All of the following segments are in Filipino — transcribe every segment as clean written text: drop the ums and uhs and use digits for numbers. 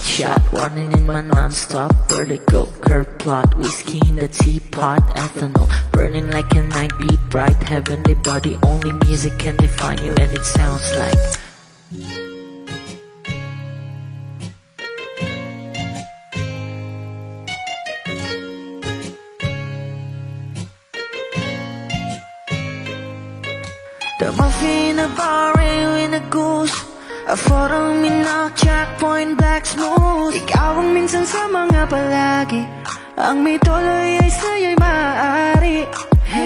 shot, running in my non-stop vertigo. Curve plot, whiskey in the teapot, ethanol burning like a night beat bright. Heavenly body, only music can define you, and it sounds like the movie in a bar in a goose. A photo mina, checkpoint, black smooth. Ikaw ang minsan sa mga palagi, ang may tuloy ay sa'yo'y maaari.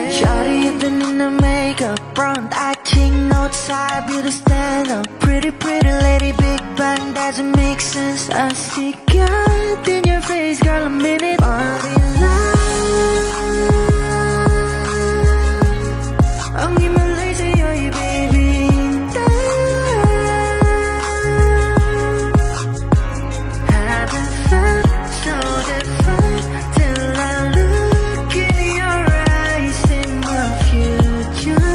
Shawty, you've been in the makeup, front acting, outside, beauty stand up. Pretty, pretty lady, big bang, doesn't make sense. I see God in your face, girl, a minute. Body love, ang himalay sa'yo'y baby. Haven't felt so different till I look in your eyes in the future.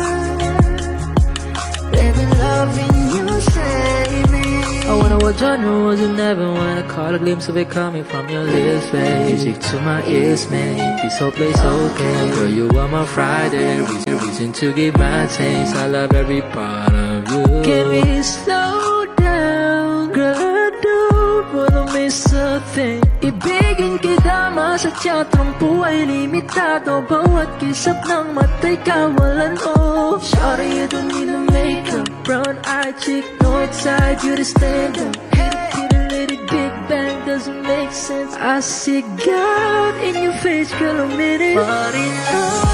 Baby, loving you save me. I wonder what genre was in heaven when I caught a glimpse of it coming from your lips, babe. Music to my ears, man. This whole place okay. Girl, you are my Friday, reason to give my taste. I love every part of you. Can we slow down, girl? I don't wanna miss a thing. Ibigin kita sa teatrong buhay limitado. Bawat kisap ng mata'y kawalan, oh. Shawty, you don't need no makeup, brown-eyed chick, north-side, beauty stand-up. Pretty lady, big bang, doesn't make sense. I see God in your face, girl, a minute. Body love,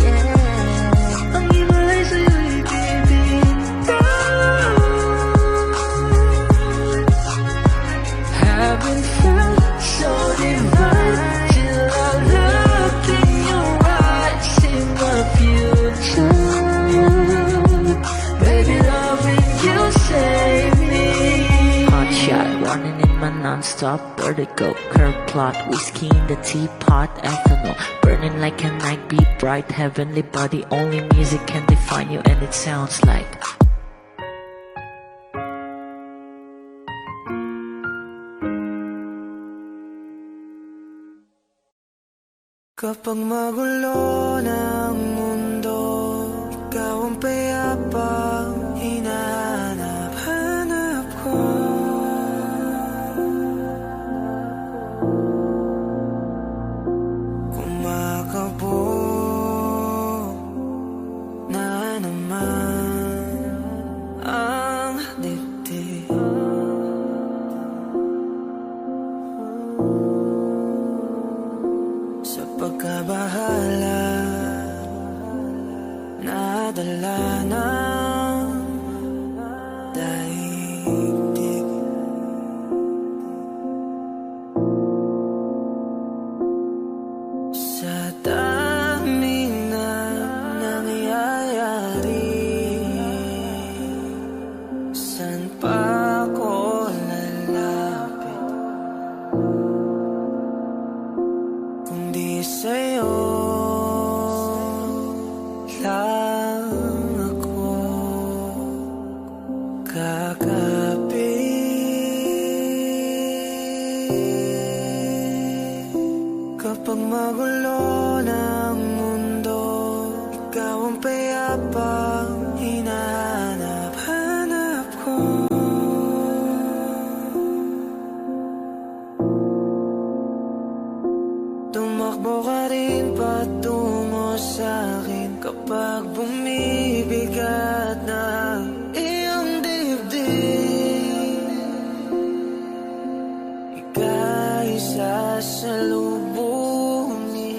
yeah. Ang himalay sa'yo'y baby. Haven't felt so divine till I look in your eyes in the future. Baby, loving you save me. Hot shot, running in my non-stop vertigo. Curve plot, whiskey in the teapot, ethanol burning like a night beat bright. Heavenly body, only music can define you, and it sounds like kapag magulo ng mundo, ikaw ang payapang hinahanap-hanap ko. Kumakabog na naman ang dibdib. Sa pagkabahala, nadala ng daigdig. Sa daming na nangyayari, saan pa ako lalapit kundi sa'yo lang ako kakapit. Kapag magulo ng mundo, ikaw ang payapang hinahanap-hanap ko. Tumakbo ka rin patungo sa'kin kapag bumibigat na iyong dibdib. Ika'y sasalubungin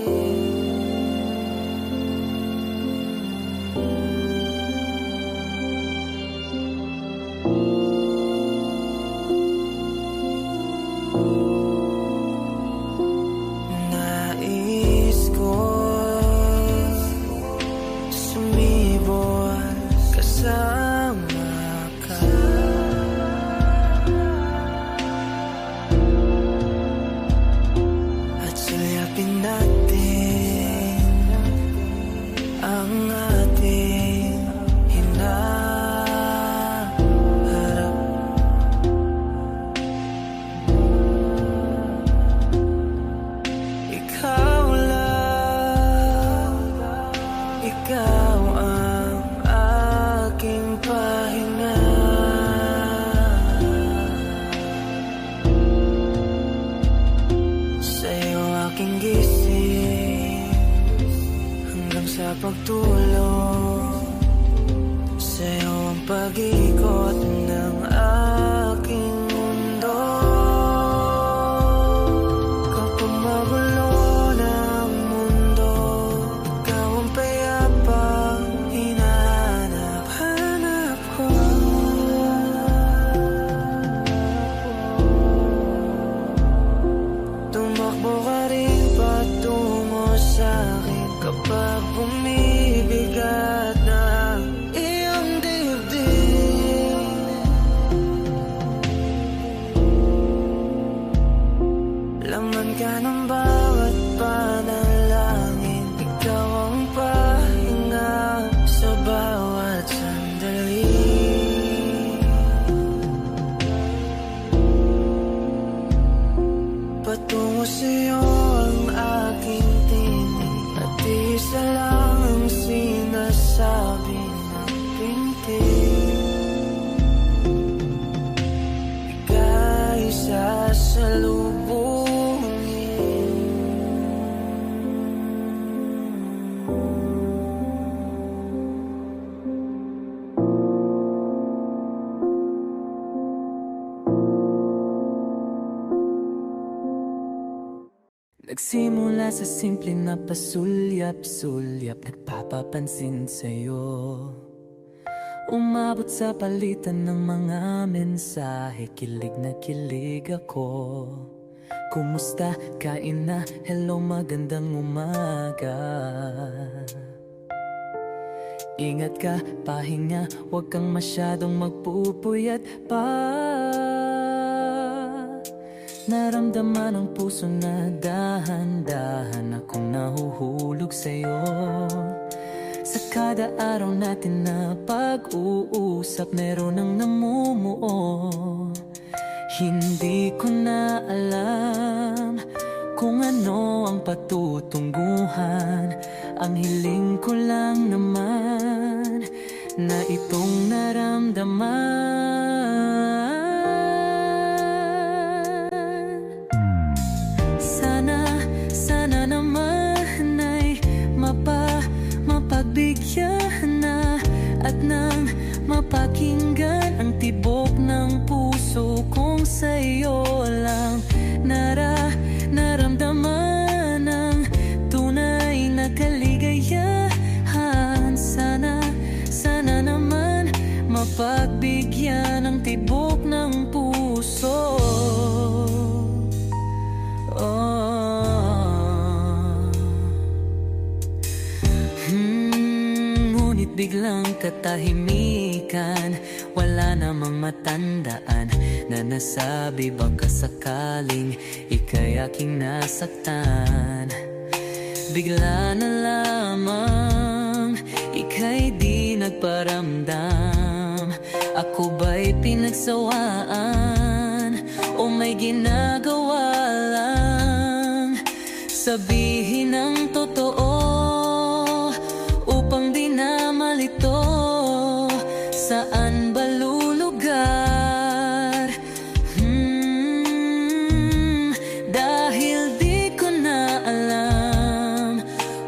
Nagsimula sa simple na pasulyap-sulyap, nagpapapansin sa'yo. Umabot sa palitan ng mga mensahe, kilig na kilig ako. Kumusta? Kain na? Hello, magandang umaga. Ingat ka, pahinga, huwag kang masyadong magpupuyat pa. Naramdaman ang puso na dahan-dahan akong nahuhulog sa'yo. Sa kada araw natin na pag-uusap, meron ang namumuo. Hindi ko na alam kung ano ang patutunguhan. Ang hiling ko lang naman na itong naramdaman. Sana naman ay mapagbigyan na at nang mapakinggan ang tibok ng puso kong sa'yo lang naramdaman ang tunay na kaligayahan. Sana naman mapagbigyan ang tibok ng puso. Ngunit biglang katahimikan, wala namang matandaan na nasabi baka sakaling ika'y aking nasaktan. Bigla na lamang ika'y di nagparamdam. Ako ba'y pinagsawaan o may ginagawa lang? Sabihin ang totoo upang di na malito. Saan ba lulugar? Dahil di ko na alam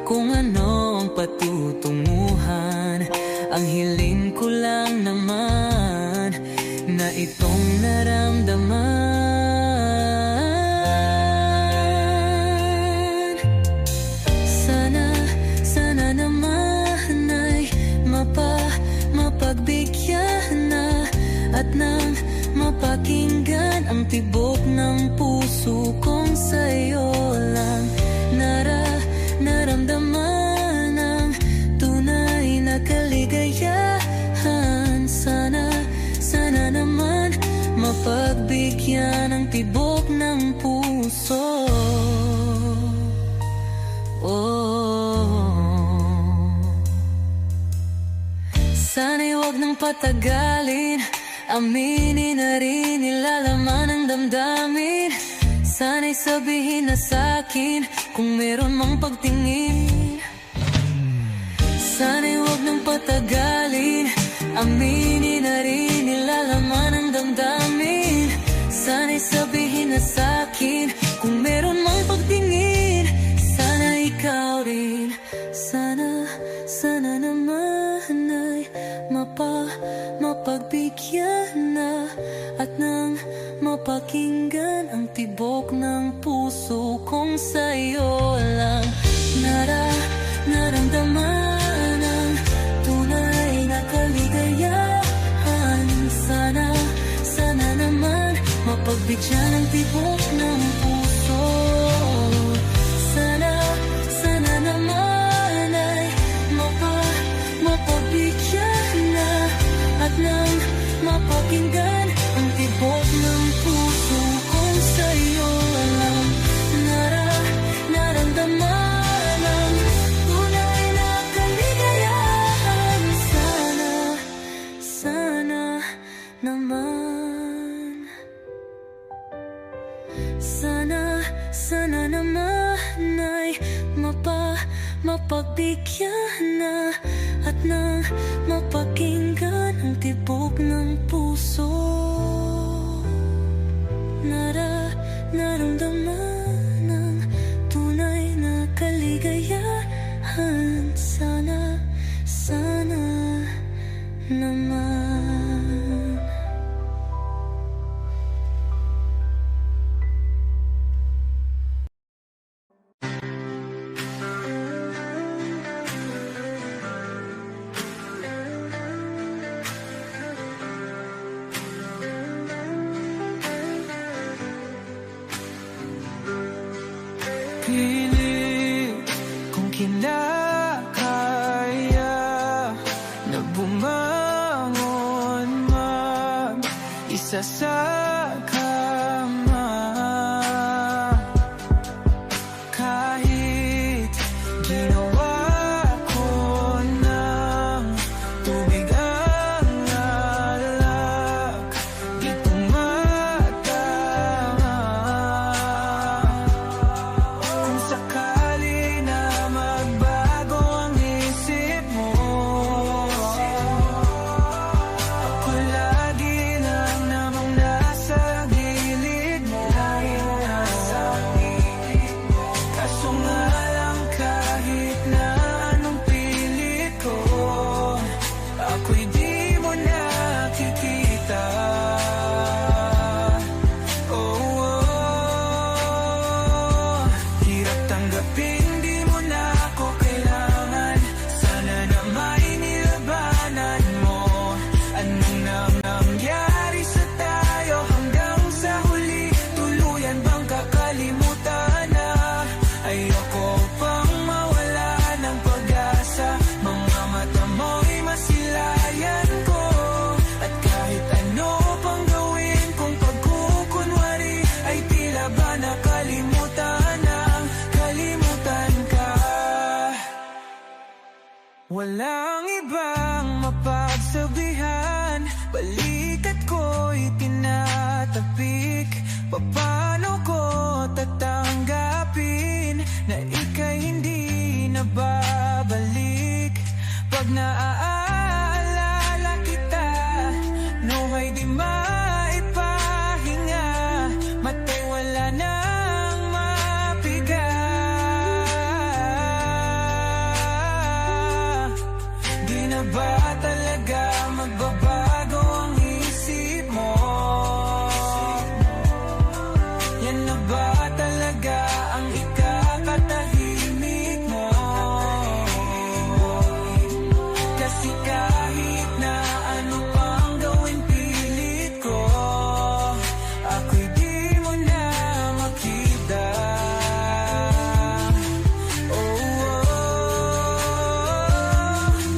kung ano ang patutunguhan. Ang hiling ko lang naman na itong naramdaman. Sana naman ay mapagbigyan na at nang mapakinggan ang tibok ng puso kong sa'yo lang naramdaman ang tunay na kaligayahan. Sana naman mapagbigyan ang tibok ng puso. Sana'y huwag nang patagalin, aminin na rin nilalaman ng damdamin. Sana'y sabihin na sa'kin kung meron mang pagtingin. Sana'y huwag nang patagalin, aminin na rin nilalaman ng damdamin. Sana'y sabihin na sa'kin kung meron mang pagtingin. Sana ikaw rin, sana naman ay mapagbigyan na at nang mapakinggan ang tibok ng puso kong sa'yo lang naramdaman ang tunay na kaligayahan. Sana naman mapagbigyan ang tibok ng puso. Sana naman ay mapagbigyan na at nang mapakinggan ang tibok ng puso kong sa'yo lang naramdaman ang tunay na kaligayahan. Sana naman, sana naman ay mapagbigyan na at nang mapakinggan ang tibok ng puso. Naramdaman ang tunay na kaligayahan. Sana naman. pilit kung kinakaya na bumangon mag-isa sa kama. Kahit ginawa ko ng tubig ang alak, di tumatama. Kung sakali na magbago ang isip mo, ako lagi lang namang nasa gilid mo. Kaso nga lang kahit na anong pilit ko, ako'y di mo nakikita. Hirap tanggapin, di mo na ako kailangan. Sana na may nilabanan mo. Anong nangyari sa tayo hanggang sa huli? Tuluyan bang kakalimutan na? Ayoko pang mawala ng pag-asa. Mga mata mo'y masilayan ko. At kahit ano pang gawin kung pagkukunwari, ay tila ba nakalimutan ng kalimutan ka. Walang ibang mapagsabihan, balikat ko'y tinatapik. Paano ko tatanggapin na ika'y hindi na babalik? Pag naaalala kita, nuhay di maipahinga. Matay wala nang mapiga. Di na ba talaga magbabago ang isip mo? Yan na ba talaga ang ikakatahimik mo? Kasi kahit na ano pang gawin pilit ko, ako'y di mo na makita.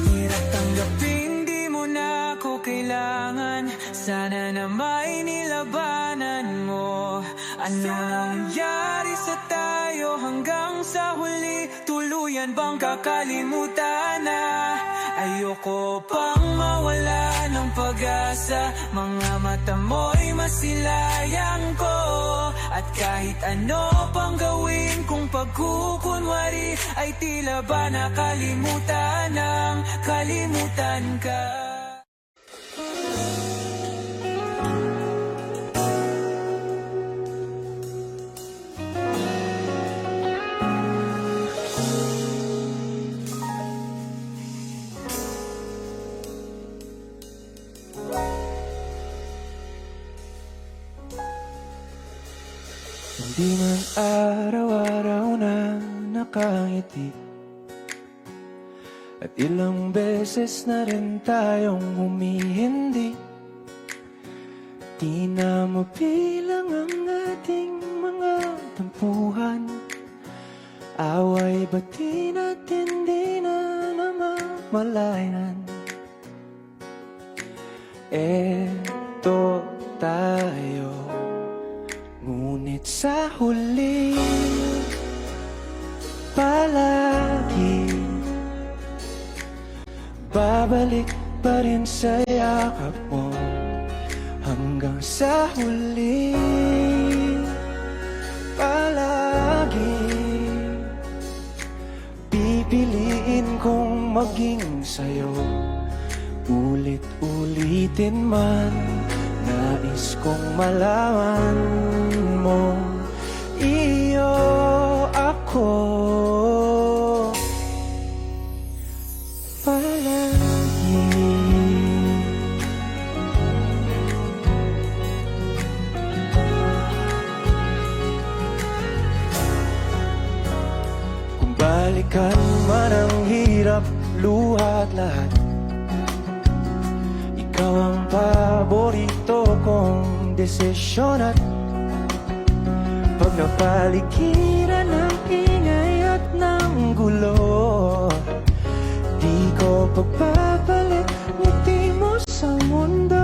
Hirap tanggapin, di mo na ako kailangan. Sana na may nilabanan mo. Ano nangyari sa tayo hanggang sa huli? Tuluyan bang kakalimutan na? Ayoko pang mawala ng pag-asa. Mga mata mo'y masilayang ko. At kahit ano pang gawin kung pagkukunwari, ay tila ba nakalimutan ng kalimutan ka. Hindi man araw-araw na nakangiti, at ilang beses na rin tayong humihindi. Di na mabilang ang ating mga tampuhan. Away bati natin di na namamalayan. Eto tayo, ngunit sa huli palagi babalik pa rin sa yakap mo. Hanggang sa huli palagi pipiliin kong maging sa'yo. Ulit-ulitin man, nais kong malaman mo, iyo ako palagi. Kung balikan man ang hirap, luha at lahat, ikaw ang paborito kong desisyon. At pag napaligiran ng ingay at ng gulo. Di ko pagpapalit ngiti mo sa mundo.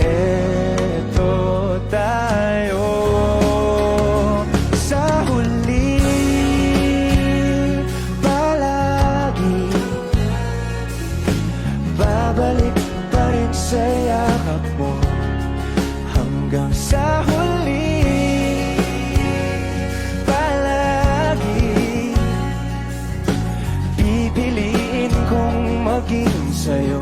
Eto tayo sa huli, palagi babalik pa rin sa yakap mo. Hanggang sa huli, palagi pipiliin kong maging sa'yo.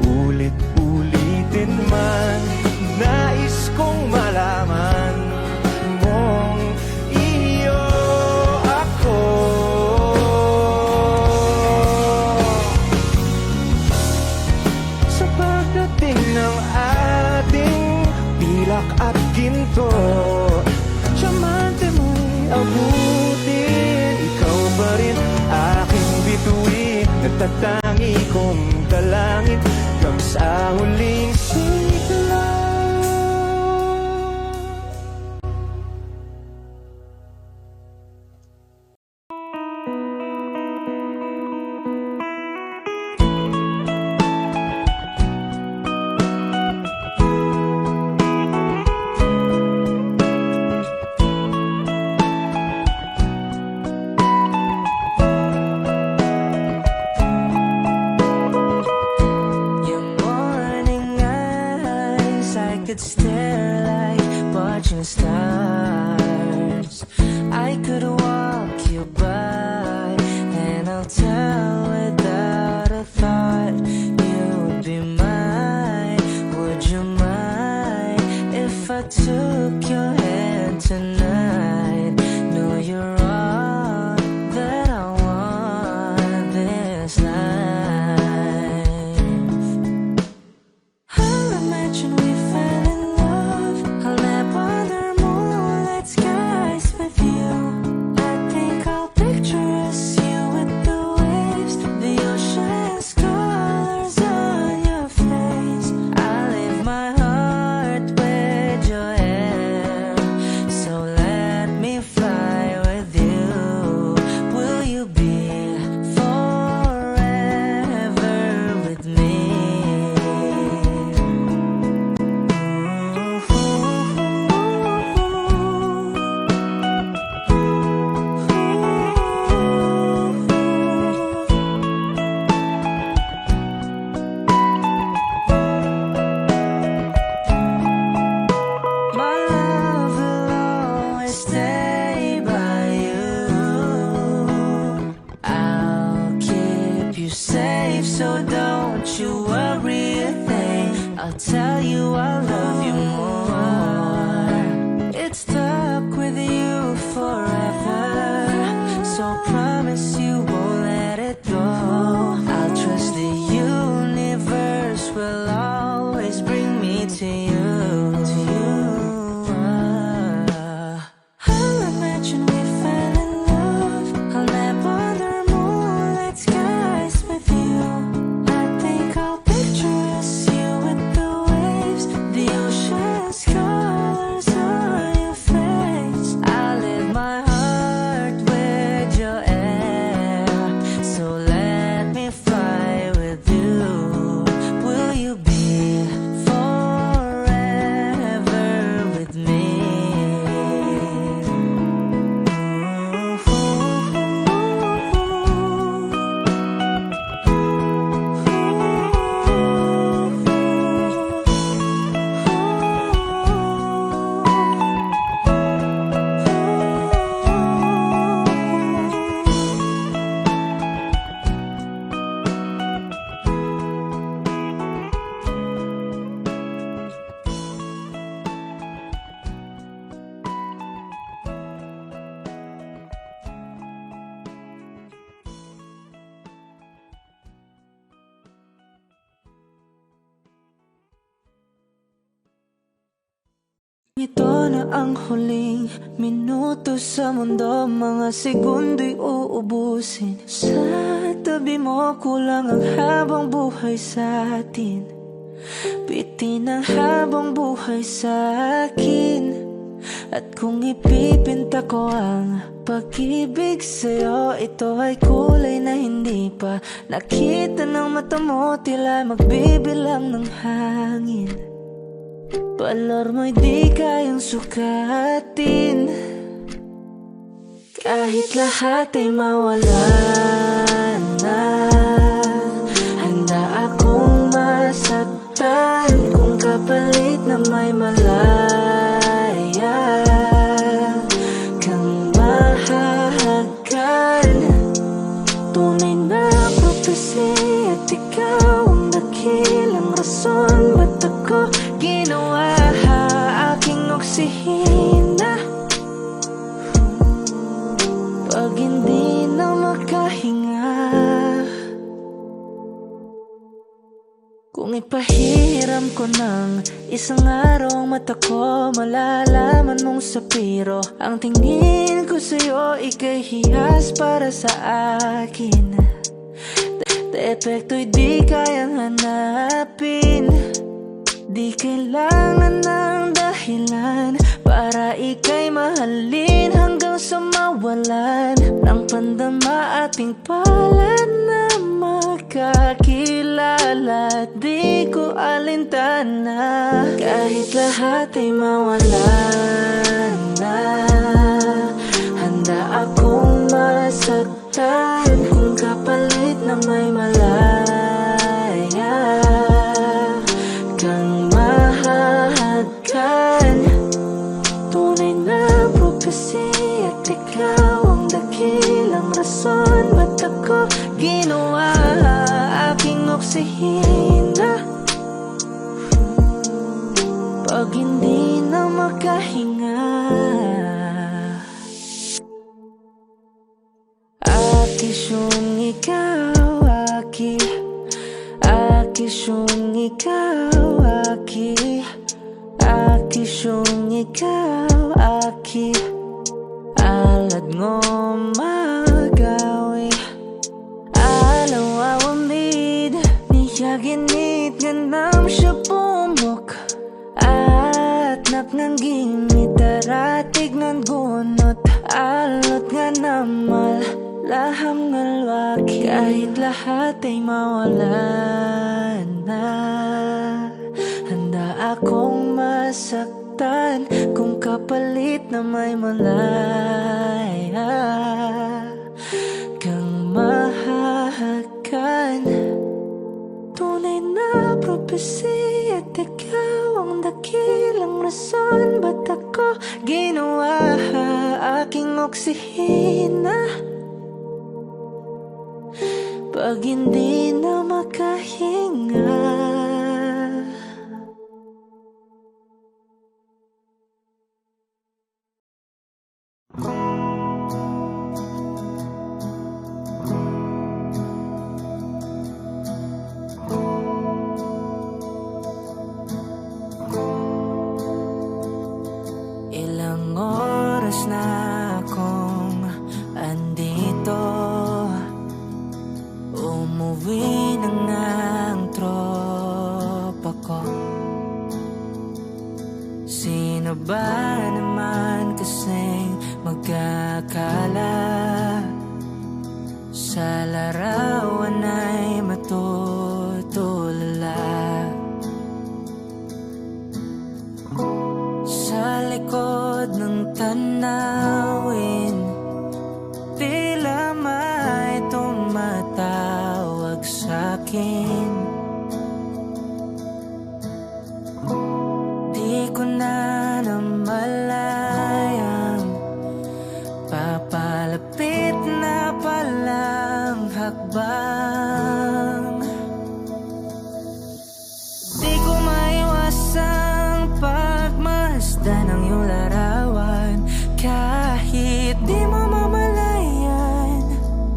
Ulit-ulitin man, nais kong malaman mong iyo ako. Sa pagdating ng ating pilak at ginto, tiyamante mo'y abutin. Ikaw pa rin aking bituin, natatangi kong dalangin hanggang sa huling sigla. Your morning eyes, I could stare like watching stars. I could walk you by, and I'll tell without a thought you would be mine. Would you mind if I took your hand tonight? No, you're all that I want this life. I'll imagine we fell in love. I'll nap under moonlit skies with you. I think I'll picture us, you with the waves, the ocean's colors on your face. I'll leave my heart with your hair, so let me fly with you. Will you be forever with me? My love will always stay by you. I'll keep you safe, so don't you worry a thing. I'll tell you I love you more. It's stuck with you forever, so promise you won't let it go. I'll trust the universe will always bring me to you. I'll imagine we fell in love. I'll nap under moonlit skies with you. I think I'll picture us, you with the waves, the ocean's colors on your face. I'll leave my heart with your air, so let me fly with you. Will you be forever with me? Ito na ang huling minuto sa mundo, mga segundo'y uubusin. Sa tabi mo kulang ang habang buhay sa atin. Bitin ang habang buhay sa akin. At kung ipipinta ko ang pag-ibig sa'yo, ito ay kulay na hindi pa nakita ng mata mo, tila magbibilang ng hangin. Balor mo'y di kayang sukatin, kahit lahat ay mawala na. Handa akong masaktan kung kapalit na may malaya kang mahahagan. Tunay na prophecy at ikaw ang dakilang rason ba't ako ginawa aking oksihina. Pag hindi na makahinga, kung ipahiram ko ng isang araw ang mata ko, malalaman mong sapiro ang tingin ko sa'yo, ika'y hiyas para sa akin. Epekto'y di kayang hanapin, di kailangan ng dahilan para ika'y mahalin hanggang sa mawalan ng pandama ating palad na makakilala. Di ko alintana kahit lahat ay mawalan na. Handa akong masaktan kung kapalit na may malaya kang mahahagan. Tunay na prophecy at ikaw ang dakilang rason ba't ako ginawa aking oksihina. Pag hindi na makahinga, akisyong ikaw, akisyong ikaw, akisyong ikaw, alad ngo magawi alaw awamid niyaginit ganam siya pumok at naknangging itaratig ng gunot alot nga namal laham ngalwaki kahit lahat ay mawalan na. Handa akong masaktan kung kapalit na may malaya kang mahahagan. Tunay na prophecy at ikaw ang dakilang rason ba't ako ginawa aking oksihina. Pag hindi na makahinga, ilang oras na akong andito, umuwi na nga ang tropa ko. Sino ba naman kasing magkakala sa larawan ay matutulala? Sa likod ng tanawin, tila may tumatawag sa'kin. Di ko na namalayang papalapit na palang hakbang. Di ko maiwasang pagmasdan ng iyong larawan, kahit di mo mamalayan,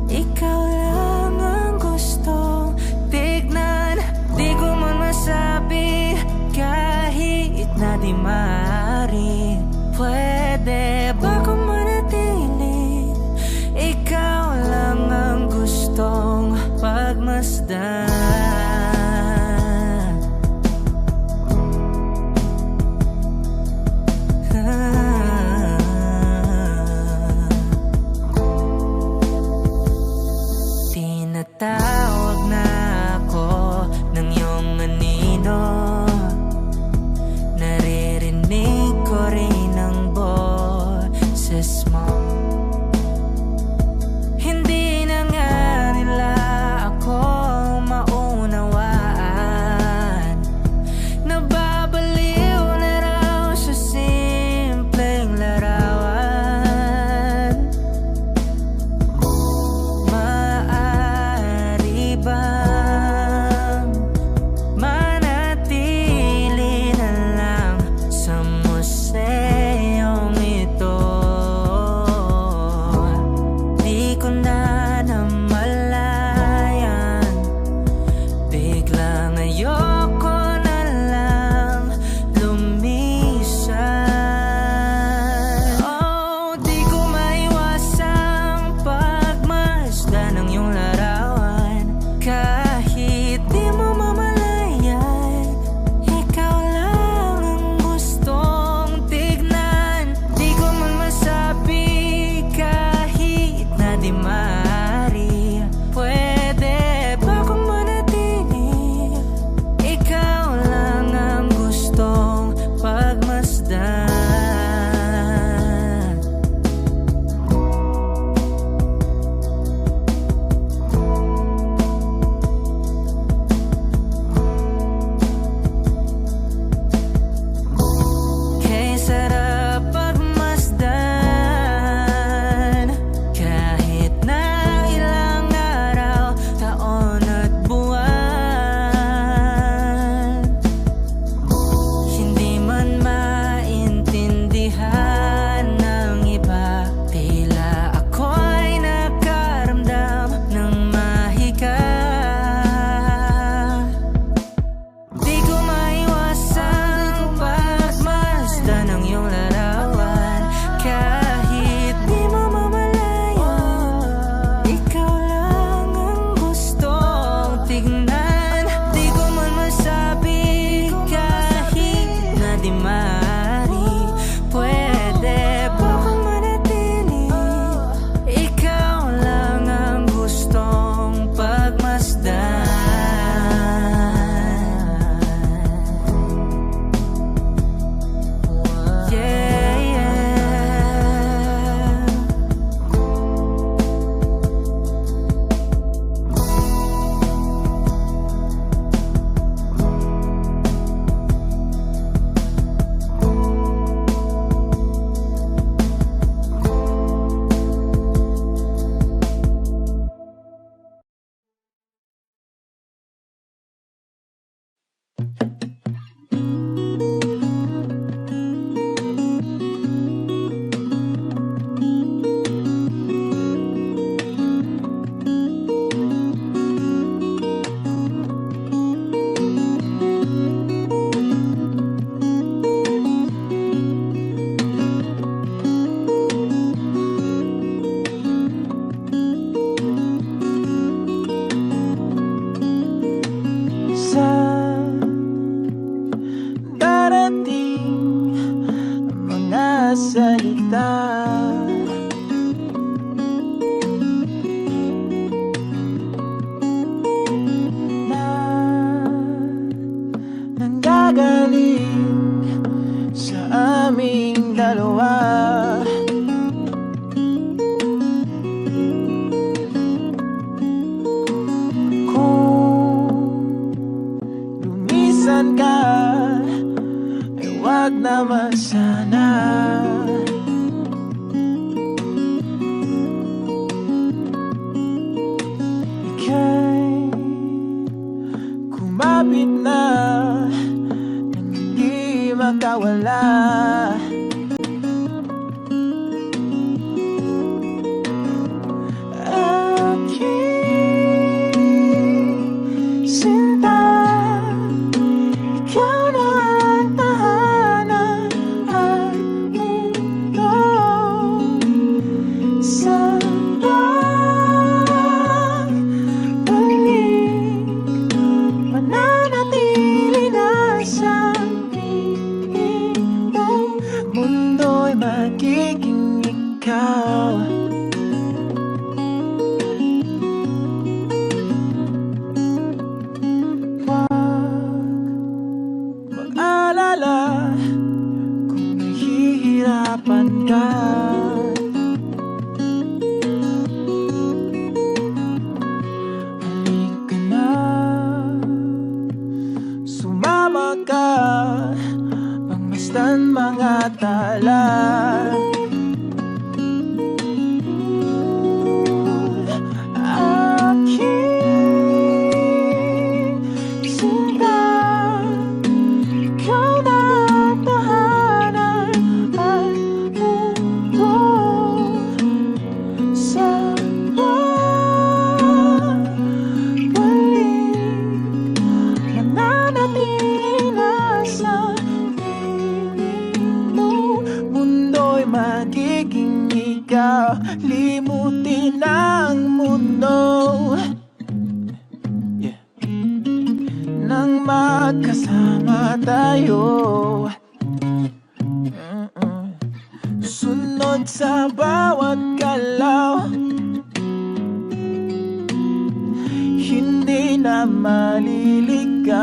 ikaw lang ang gustong tignan. Di ko man masabi kahit na di maaari, pwede ba kung manatili? Ikaw lang ang gustong pagmasdan. ating mga salita. Na nanggagaling sa aming dalawa. Lumisan ka, ay wag naman sana. Ika'y kumapit na nang hindi makawala. Aking sinta, ikaw na ang tahanan at mundo. Sa pagbalik, mananatili na sa piling mo. Mundo'y magiging ikaw. Mag-alala kung nahihirapan ka. Halika na, sumama ka, pangmasdan mga tala. Aking sinta, ikaw na ang tahanan at mundo. Sa pagbalik, mananatili na sa piling mo. Mundo'y magiging ikaw, limutin ang mundo. Nang magkasama tayo, sunod sa bawat galaw, hindi na maliligaw.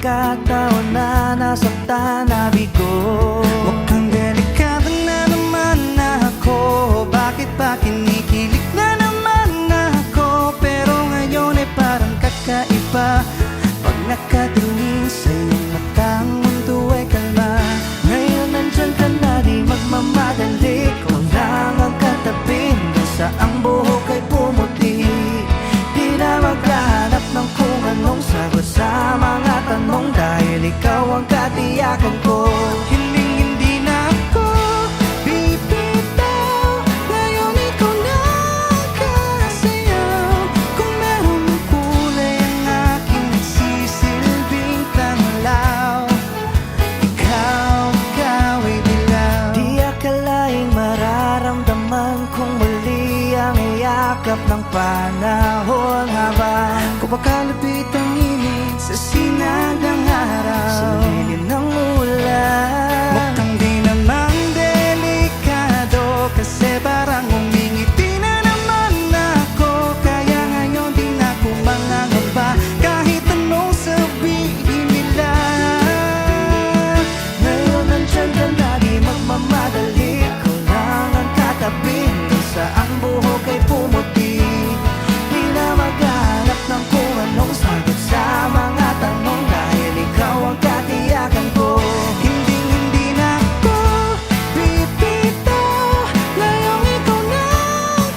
pagkakataon na nasaktan na bigo. Mukhang delikado na naman ako. Bakit ba kinikilig na naman ako? Pero ngayon ay parang kakaiba. Pag nakatingin sa iyong mata, ang mundo ay kalma. Ngayon nandyan ka na, di magmamadali. Kung lang ang katabi, hanggang sa ang buhok ay pumuti. Di na maghahanap ng kung anong sagot sa mga tanong, dahil ikaw ang katiyakan ko. Hindi na ako bibitaw. Ngayon ikaw na kasayaw. Kung meron ng kulay ang aking nagsisilbing tanglaw, ikaw ay dilaw. Di akalaing mararamdaman kung muli ang iyakap ng panahon, habang Kumakalapit ang init sa sinag ng araw, sa lilim ng ulan. mukhang di naman delikado, kasi parang umingiti na naman ako. Kaya ngayon di na ako mangangamba, kahit anong sabihin nila. Ngayon nandyan ka na, di magmamadali. Ikaw lang ang katabi, hanggang sa ang buhok ay pumuti. Di na maghanap ng kung anong sagot sa mga tanong, dahil ikaw ang katiyakan ko. Hindi na ako bibitaw. Ngayon ikaw na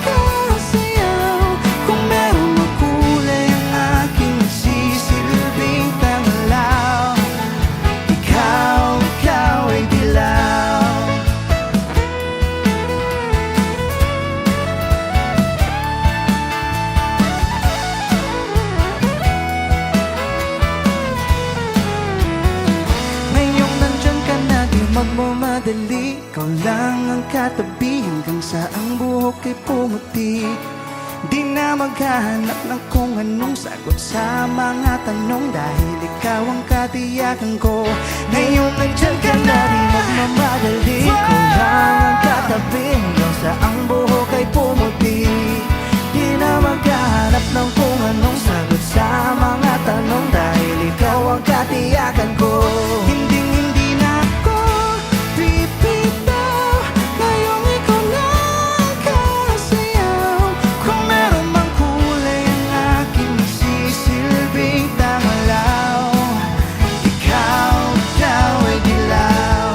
kasayaw. Kung meron ng kulay ang aking nagsisilbing tanglaw, ikaw ay dilaw. Ngayong nandyan ka na, di magmamadali. Ikaw lang ang katabi, hanggang sa ang buhok ay pumuti. Di na maghahanap ng kung anong sagot sa mga tanong, dahil ikaw ang katiyakan ko. Ngayong nandyan ka na, di Magmamadali, ikaw lang ang katabi, hanggang sa ang buhok ay pumuti. Di na maghahanap ng kung anong sagot sa mga tanong, dahil ikaw ang katiyakan ko. Hindi na ako bibitaw. Ngayong ikaw na kasayaw. Kung meron mang kulay ang aking nagsisilbing tanglaw, ikaw ay dilaw.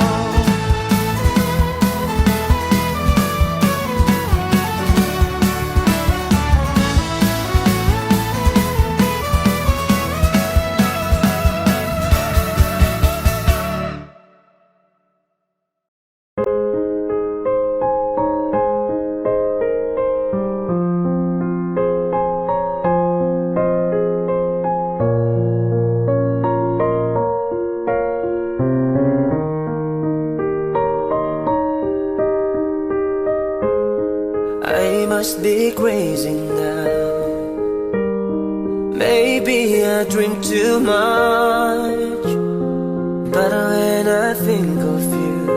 I must be crazy now. Maybe I drink too much, but when I think of you,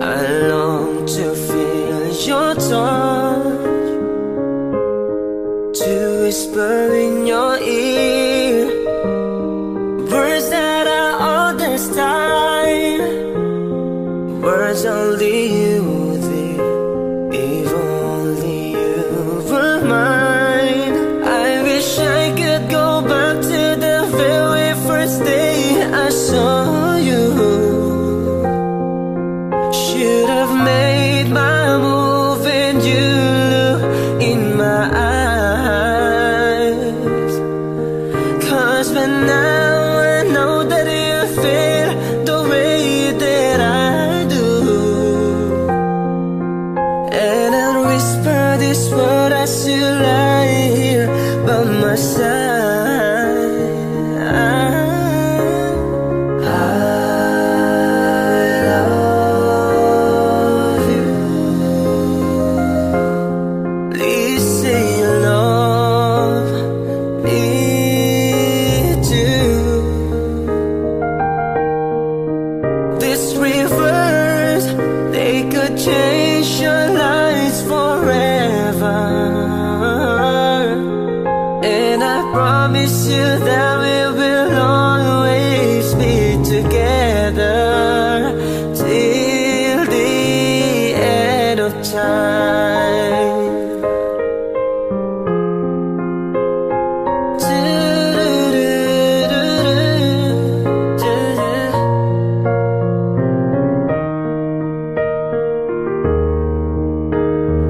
I long to feel your touch, to whisper in your ear words that I understand, words only you did. If only you were mine. I wish I could go back to the very first day I saw you. Should have made my move and you look in my eyes. 'Cause by now I know that you feel the way that I do. And I'll whisper this word as you lie here by my side. I love you. Please say you love me too. These rivers, they could change your lives forever. And I promise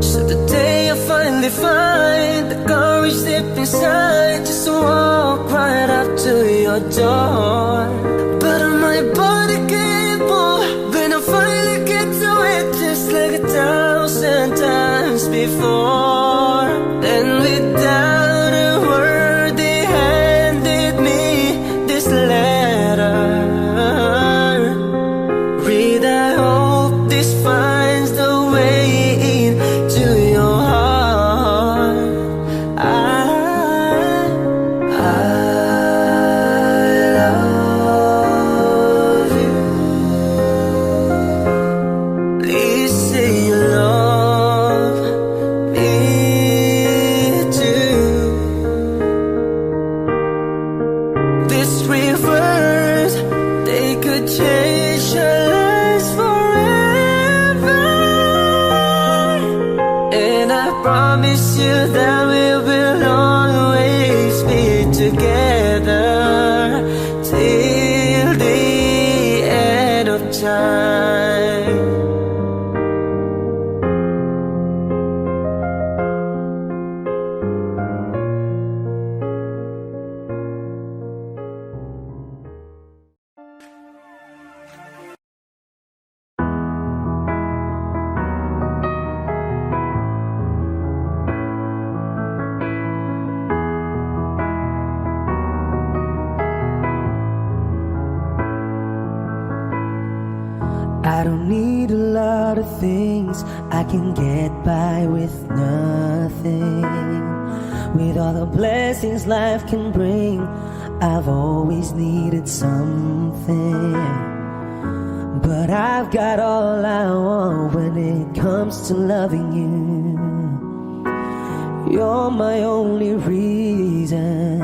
So the day I finally find the courage deep inside, just to walk right up to your door. But my body can't move when I finally get to it, just like 1,000 times before. And without a word, they handed me this letter. Read, I hope this finds the way into your heart. I love you. Please say you love me too. These 3 words, they could change your lives forever. And I promise you that we will always be together till the end of time. I don't need a lot of things, I can get by with nothing. With all the blessings life can bring, I've always needed something. But I've got all I want when it comes to loving you. You're my only reason,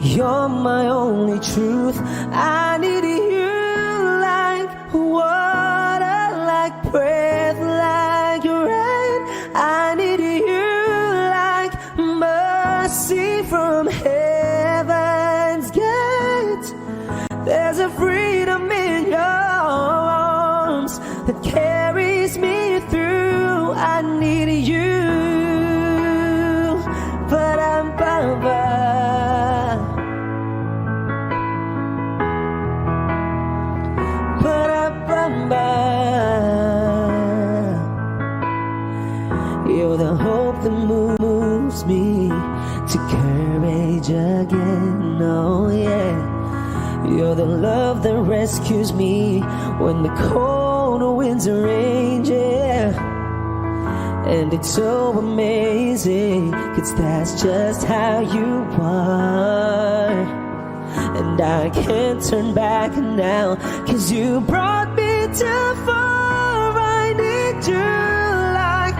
you're my only truth. I need you like water, like breath, like rain. I need you like mercy from heaven's gate. There's a freedom in your arms that carries me through. I need you. Ba-dum-bum-bum. You're the hope that moves me to courage again, oh yeah. You're the love that rescues me when the cold winds rage, yeah. And it's so amazing, 'cause that's just how you are. And I can't turn back now, 'cause you brought me too far. I need you like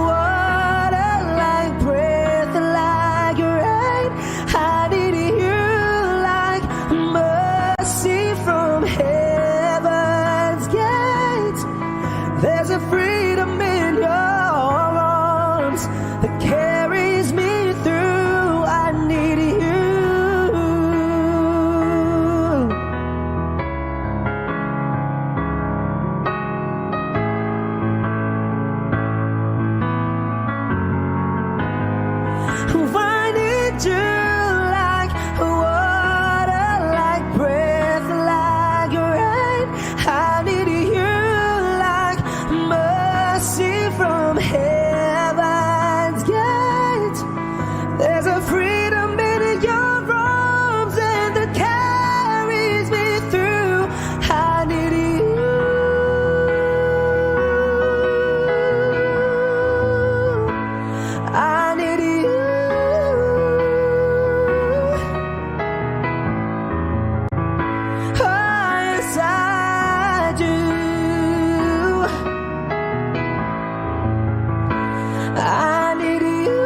water, like breath, like rain. I need you like mercy from heaven's gate. There's a freedom in your arms that carries me through. I need you. I need you like water, like breath, like rain. I need you like mercy from heaven's gate. There's a freedom in your arms and that carries me through. I need you. I need you. I need you.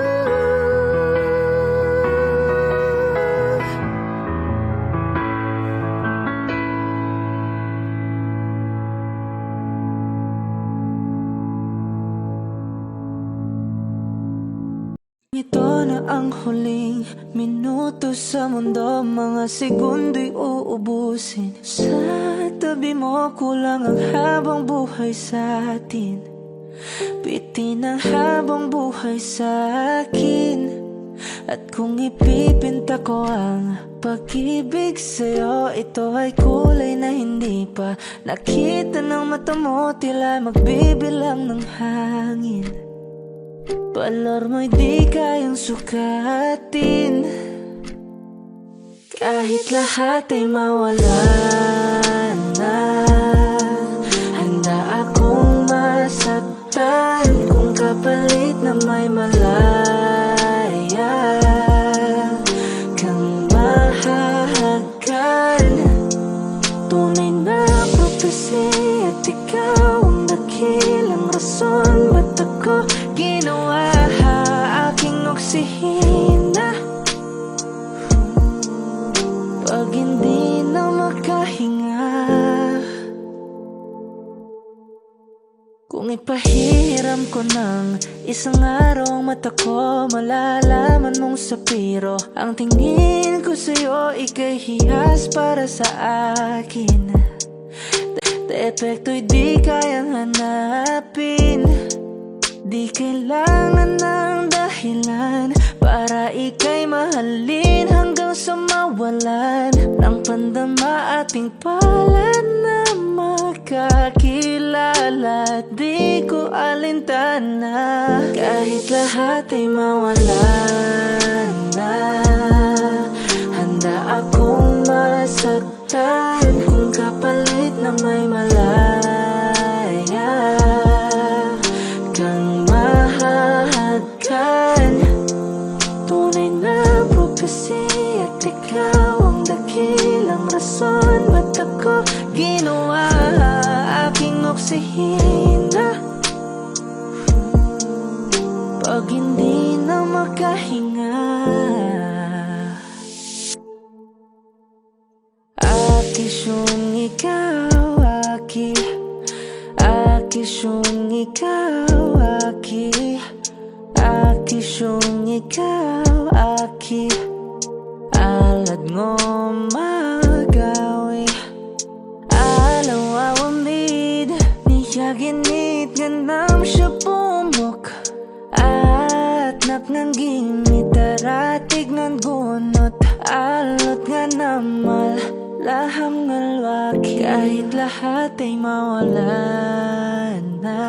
Ito na ang huling minuto sa mundo, mga segundo'y uubusin. Sa tabi mo kulang ang habang buhay sa atin. Bitin ang habang buhay sa akin. At kung ipipinta ko ang pag-ibig sa'yo, ito ay kulay na hindi pa nakita ng mata mo, tila magbibilang ng hangin. Palor mo'y di kayang sukatin, kahit lahat ay mawala na. Handa akong masaktan kung kapalit na may malaya kang mahahagan. Tunay na prophecy at ikaw ang dakilang rason ba't ako ginawa aking oksihina. Pag hindi na makahinga, kung ipahiram ko ng isang araw ang mata ko, malalaman mong sapiro ang tingin ko sa'yo, ika'y hiyas para sa akin. Epekto'y di kayang hanapin, di kailangan ng dahilan para ika'y mahalin hanggang sa mawalan ng pandama ating palad na makakilala. Di ko alintana kahit lahat ay mawalan na. Handa akong masaktan kung kapalit na may malaya kang mahahagan. Tunay na prophecy at ikaw ang dakilang rason ba't ako ginawa aking oksihina. Pag hindi na makahinga, akisyong ikaw, akisyong ikaw, akisyong ikaw, alad ngo magawi alaw awamid niyaginit ganam siya pumok at naknangging itaratig ng gunot alot nga namal laham ngalwaki kahit lahat ay mawalan na.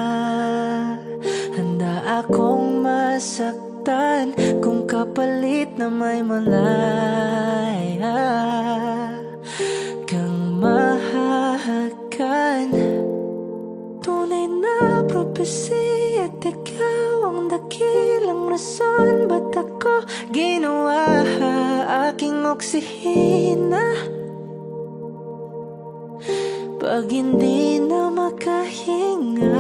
Handa akong masaktan kung kapalit na may malaya kang mahahagan. Tunay na prophecy at ikaw ang dakilang rason ba't ako ginawa aking oksihina. Pag hindi na makahinga,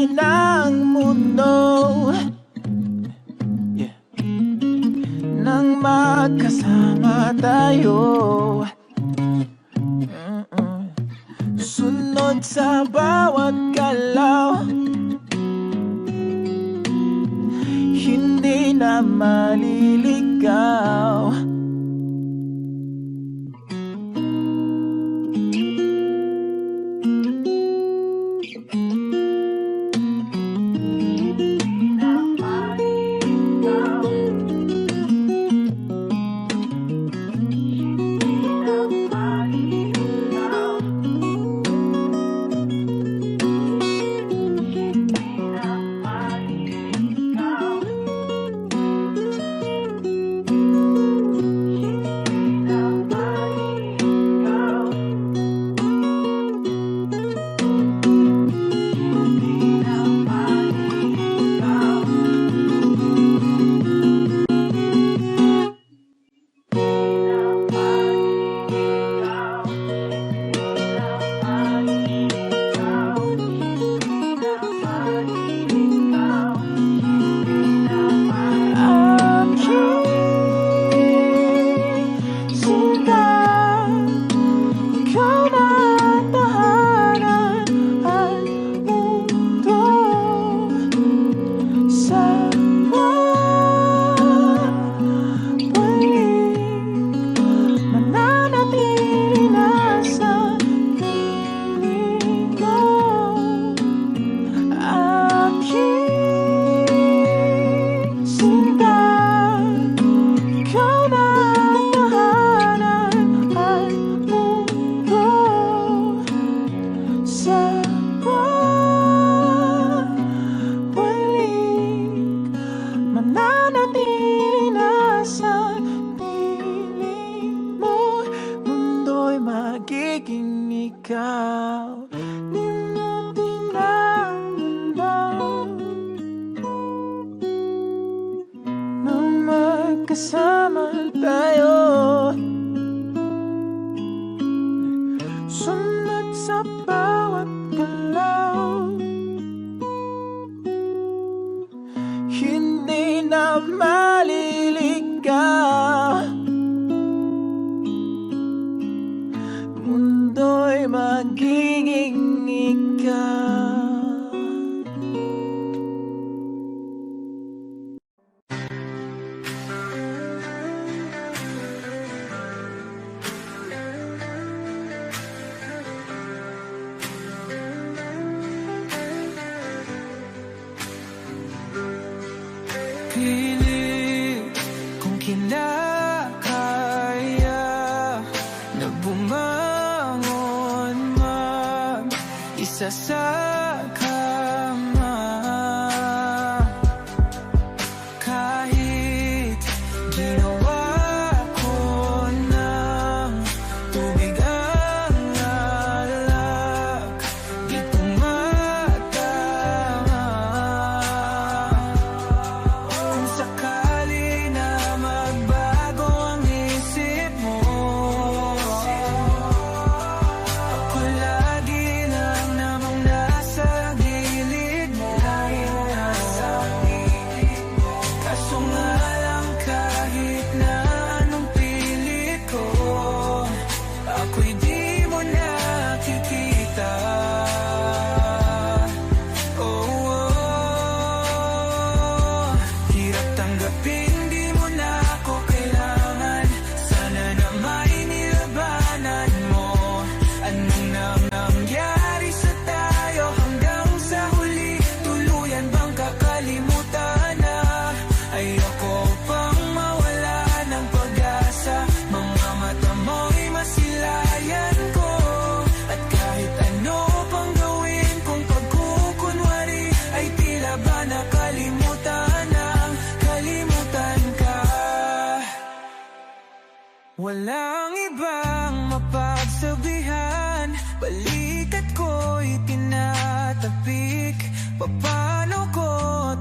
ng mundo. Nang magkasama tayo, sunod sa bawat galaw, hindi na maliligaw. Magiging ikaw, di mo tinamdaman nang magkasama tayo. Sunod sa bawat galaw, hindi na maliligaw. Mundo'y magiging ikaw. Pilit kung kinakaya na bumangon mag-isa sa kama, kahit ginawa ko ng tubig ang alak, di tumatama. Kung sakali na magbago ang isip mo, ako lagi lang namang nasa gilid mo. Kaso nga lang kahit na anong pilit ko, ako'y di mo nakikita. Hirap tanggapin, di mo na ako kailangan. Sana na may nilabanan mo. Anong nangyari sa tayo hanggang sa huli? Tuluyan bang kakalimutan na? Ayoko pang mawala ng pag-asa. Mga mata mo'y masilayan ko. At kahit ano pang gawin kong pagkukunwari, ay tila ba nakalimutan ang kalimutan ka. Walang ibang mapagsabihan, balikat ko'y tinatapik. Paano ko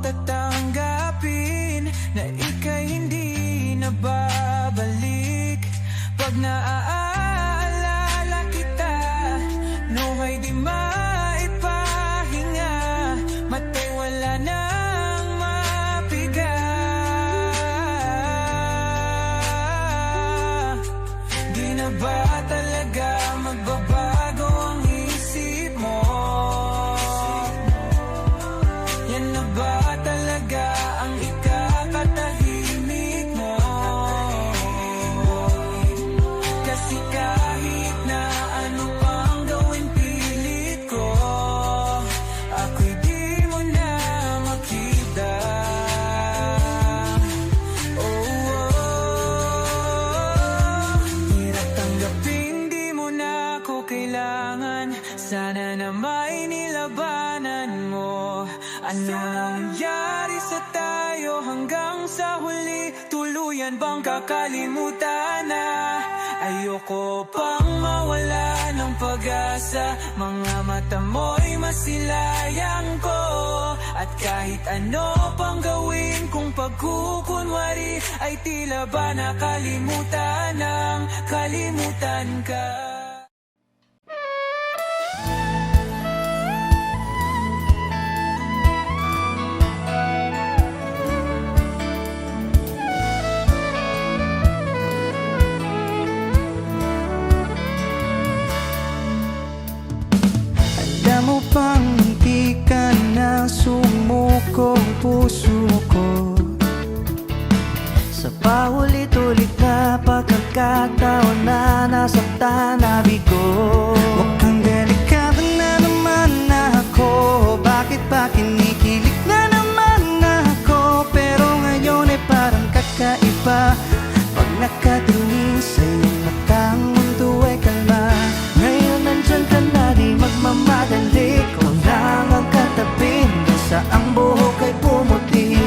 tatanggapin na ika'y hindi na babalik? Pag naaalala kita, nawa'y di maipahinga. Ano nangyari sa tayo hanggang sa huli? Tuluyan bang kakalimutan na? Ayoko pang mawala ng pag-asa. Mga mata mo'y masilayang ko. At kahit ano pang gawin kung pagkukunwari, ay tila ba nakalimutan ng kalimutan ka. Alam mo bang hindi ka na sumukong puso ko? Sa paulit-ulit na pagkakataon na nasaktan na bigo. Mukhang delikado na naman ako. Bakit ba kinikilig na naman ako? Pero ngayon ay parang kakaiba. Pag nakatingin sa iyong matang mundo ay kalma. Ngayon nandyan ka na, di magmamadali. Kung lang ang katabi, hanggang sa ang buhok ay pumuti.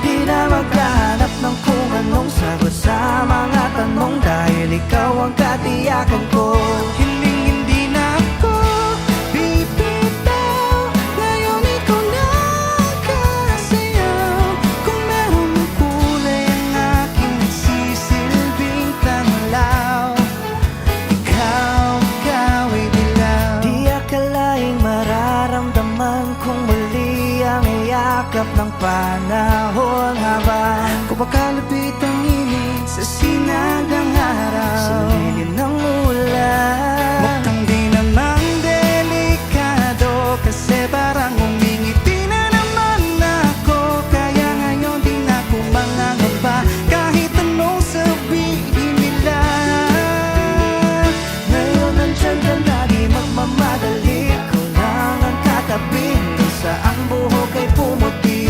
Di na maghahanap ng kung anong sagot sa mga tanong, dahil ikaw ang katiyakan ko. Hindi na ako bibitaw. Ngayon ikaw na kasayaw. Kung meron ng kulay ang aking nagsisilbing tanglaw, ikaw ay dilaw. Di akalaing mararamdaman kung muli ang yakap ng panahon, habang Kumakalapit ang init sa sinag ng araw, sa lilim ng ulan. mukhang di namang delikado, kasi parang umingiti na naman ako. Kaya ngayon di na ako mangangamba, kahit anong sabihin nila. Ngayon nandyan ka na, di magmamadali. Ikaw lang ang katabi, hanggang sa ang buhok ay pumuti.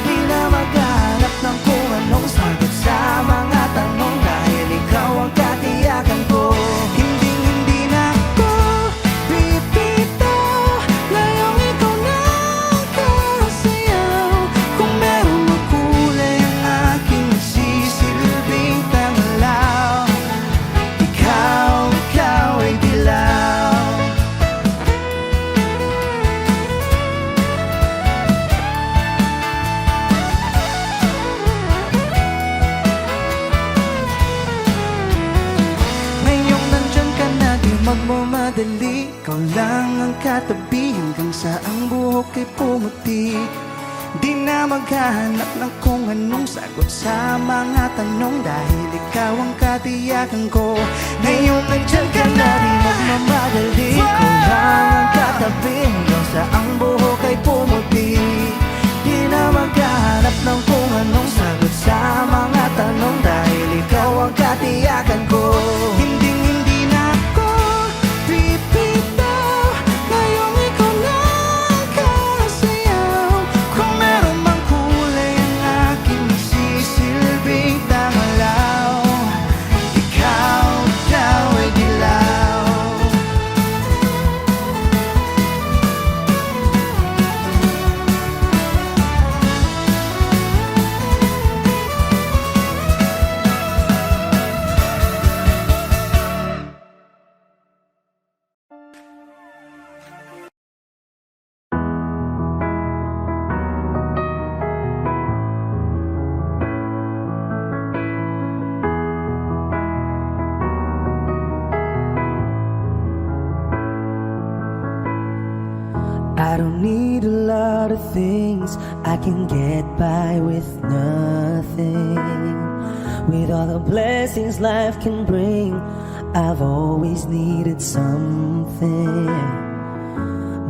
Di na maghanap ng kung anong sagot sa mga tanong, dahil ikaw ang katiyakan ko. Hindi na ako bibitaw. Ngayon ikaw na kasayaw. Kung meron ng kulay ang aking nagsisilbing tanglaw, ikaw ay dilaw. Ngayong nandyan ka na, di magmamadali. Ikaw lang ang katabi hanggang sa ang buhok ay pumuti. Di na maghahanap ng kung anong sagot sa mga tanong, dahil ikaw ang katiyakan ko. Ngayong nandyan ka na, di Magmamadali, ikaw lang ang katabi, hanggang sa ang buhok ay pumuti. Di na maghahanap ng kung anong sagot sa mga tanong, dahil ikaw ang katiyakan ko. Hindi na ako bibitaw. Ngayong ikaw na kasayaw. Kung meron mang kulay ang aking nagsisilbing tanglaw, ikaw ay dilaw. I don't need a lot of things, I can get by with nothing. With all the blessings life can bring, I've always needed something.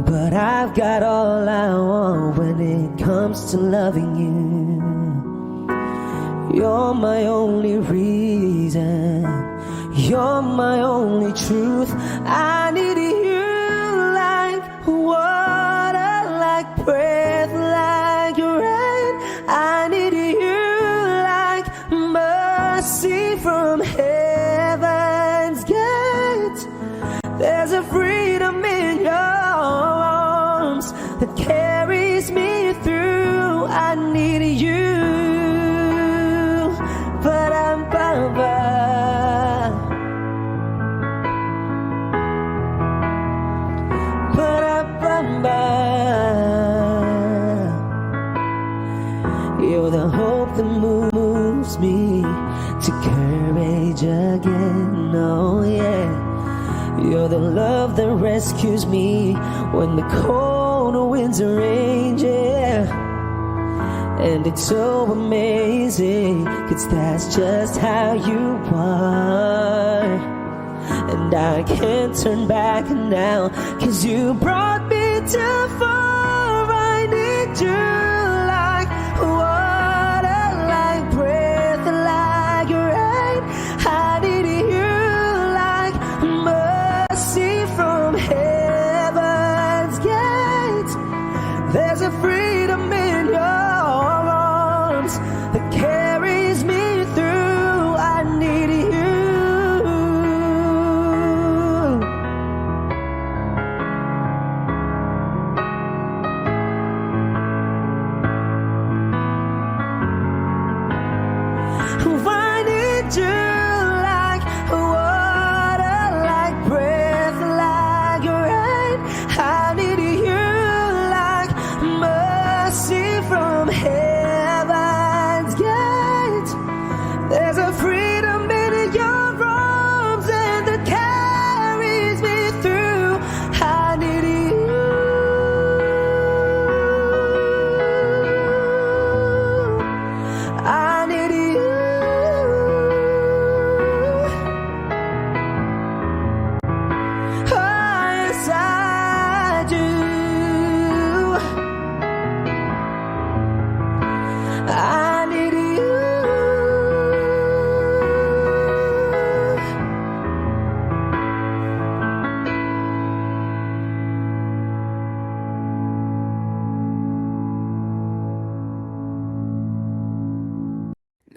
But I've got all I want when it comes to loving you. You're my only reason, you're my only truth. I need you like water, like breath, like rain. I need you like mercy from heaven's gate. There's a freedom in your arms that carries carries me through. I need you. Ba-dum-ba-ba. Ba-dum-ba-ba. You're the hope that moves me to courage again, oh yeah. You're the love that rescues me when the cold winds range, yeah. And it's so amazing, 'cause that's just how you are. And I can't turn back now, 'cause you brought me too far. I need you like water, like breath, like rain. I need you like mercy from heaven's gate. There's a freedom in your arms that carries me through. I need you. I need you like water, like breath, like rain. I need you like mercy from heaven's gate. There's a freedom in your arms and that carries me through. I need you. I need you. Oh, yes, I do. I need you.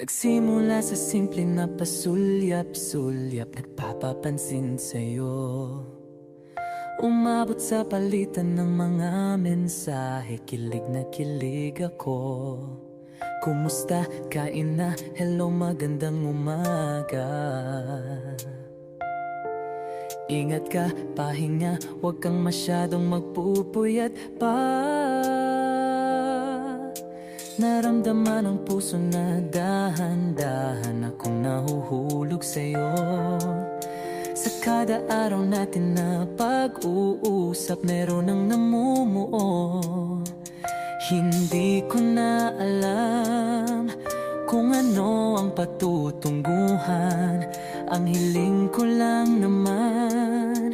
Nagsimula sa simple na pasulyap-sulyap, nagpapapansin sa'yo. Umabot sa palitan ng mga mensahe, kilig na kilig ako. Kumusta? Kain na? Hello, magandang umaga. Ingat ka, pahinga, huwag kang masyadong magpupuyat pa. Naramdaman ang puso na dahan-dahan akong nahuhulog sa'yo. Sa kada araw natin na pag-uusap, meron ang namumuo. Hindi ko na alam kung ano ang patutunguhan. Ang hiling ko lang naman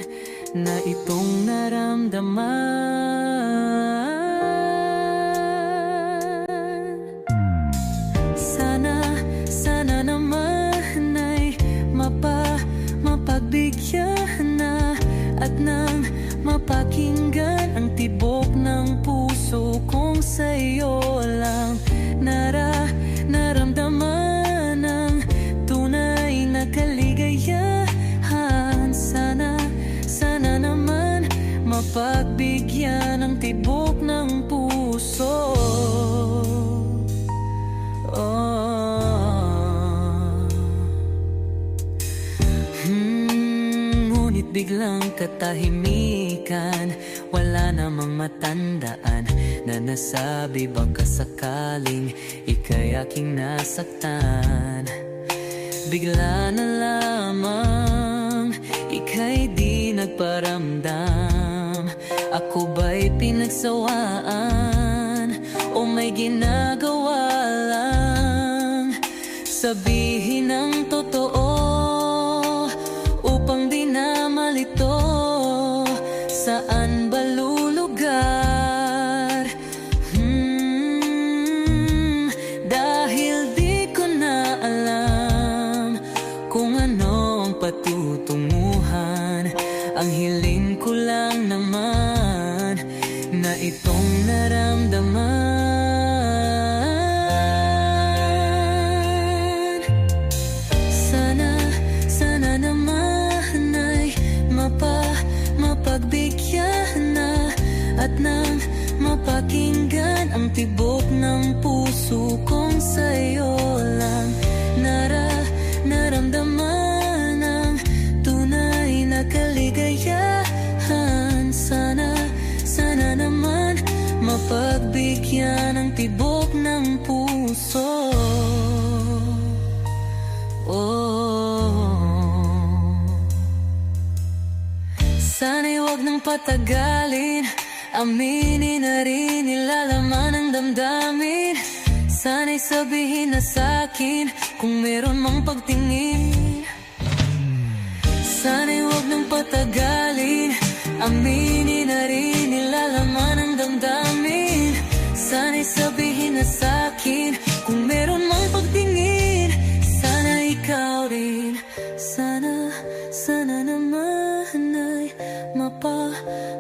na itong naramdaman. Sana naman ay mapagbigyan na at nang mapakinggan ang tibok ng puso kong sa'yo lang naramdaman ang tunay na kaligayahan. Sana naman mapagbigyan ang tibok ng puso. Ngunit biglang katahimikan, wala namang matandaan na nasabi baka sakaling ika'y aking nasaktan. Bigla na lamang ika'y di nagparamdam. Ako ba'y pinagsawaan o may ginagawa lang? Sabihin ang totoo upang di na malito. Saan ba lulugar? Dahil di ko na alam kung ano ang patutunguhan. Ang hiling ko lang naman na itong naramdaman. Sana naman ay mapagbigyan na at nang mapakinggan ang tibok ng puso kong sa'yo lang naramdaman ang tunay na kaligayahan. Sana naman mapagbigyan ang tibok ng puso. Sana'y wag nang patagalin, aminin na rin nilalaman ng damdamin. Sana'y sabihin na sa'kin kung meron mang pagtingin. Sana'y wag nang patagalin, aminin na rin nilalaman ng damdamin. Sana'y sabihin na sa'kin kung meron mang pagtingin. Sana ikaw rin, sana naman ay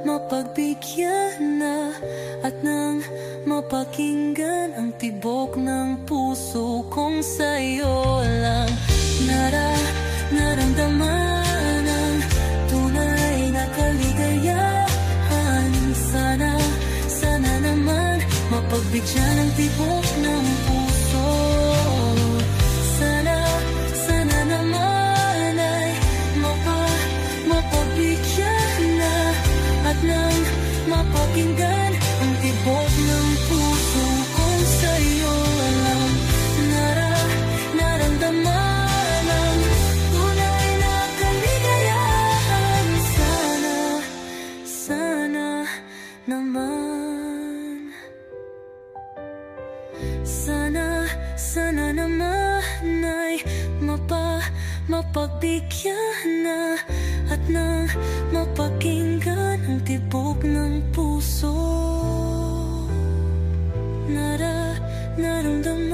mapagbigyan na at nang mapakinggan ang tibok ng puso kong sa'yo lang naramdaman ang tunay na kaligayahan. Sana naman mapagbigyan ang tibok ng puso. Sana naman ay mapagbigyan na at nang mapakinggan ang tibok ng puso kong sa'yo lang naramdaman ang tunay na kaligayahan. Sana naman, sana naman ay mapagbigyan na at nang mapakinggan ang tibok ng puso. Naramdaman